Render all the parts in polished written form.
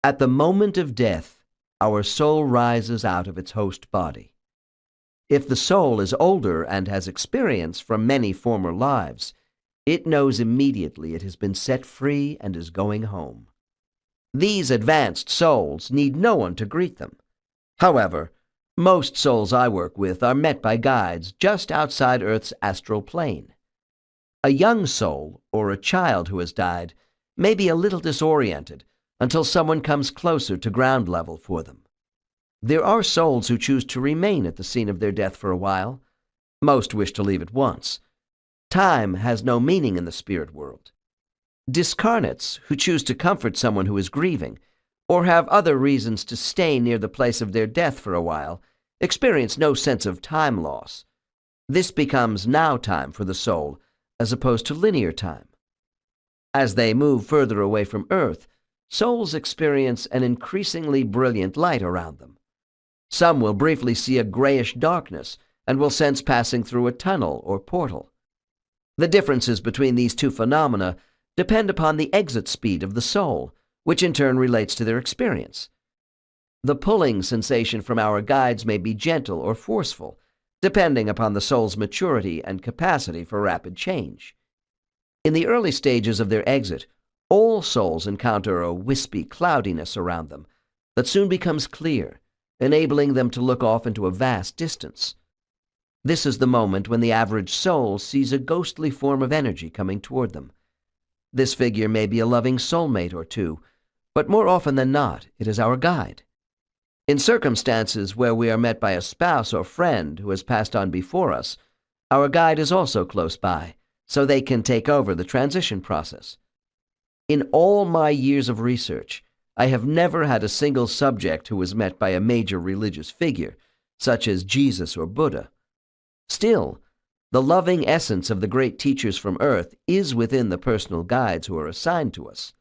At the moment of death, our soul rises out of its host body. If the soul is older and has experience from many former lives, it knows immediately it has been set free and is going home. These advanced souls need no one to greet them. However, most souls I work with are met by guides just outside Earth's astral plane. A young soul, or a child who has died, may be a little disoriented until someone comes closer to ground level for them. There are souls who choose to remain at the scene of their death for a while. Most wish to leave at once. Time has no meaning in the spirit world. Discarnates, who choose to comfort someone who is grieving, or have other reasons to stay near the place of their death for a while, experience no sense of time loss. This becomes now time for the soul, as opposed to linear time. As they move further away from Earth, souls experience an increasingly brilliant light around them. Some will briefly see a grayish darkness and will sense passing through a tunnel or portal. The differences between these two phenomena depend upon the exit speed of the soul, which in turn relates to their experience. The pulling sensation from our guides may be gentle or forceful, depending upon the soul's maturity and capacity for rapid change. In the early stages of their exit, all souls encounter a wispy cloudiness around them that soon becomes clear, enabling them to look off into a vast distance. This is the moment when the average soul sees a ghostly form of energy coming toward them. This figure may be a loving soulmate or two, but more often than not, it is our guide. In circumstances where we are met by a spouse or friend who has passed on before us, our guide is also close by, so they can take over the transition process. In all my years of research, I have never had a single subject who was met by a major religious figure, such as Jesus or Buddha. Still, the loving essence of the great teachers from Earth is within the personal guides who are assigned to us.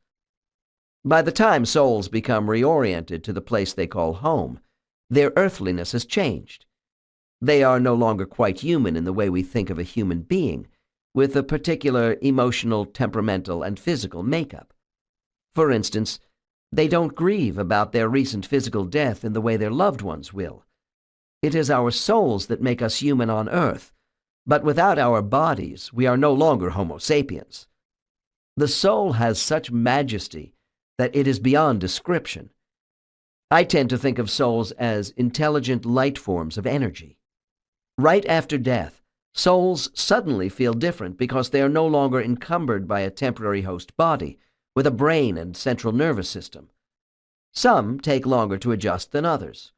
By the time souls become reoriented to the place they call home, their earthliness has changed. They are no longer quite human in the way we think of a human being, with a particular emotional, temperamental, and physical makeup. For instance, they don't grieve about their recent physical death in the way their loved ones will. It is our souls that make us human on Earth, but without our bodies, we are no longer Homo sapiens. The soul has such majesty that it is beyond description. I tend to think of souls as intelligent light forms of energy. Right after death, souls suddenly feel different because they are no longer encumbered by a temporary host body with a brain and central nervous system. Some take longer to adjust than others.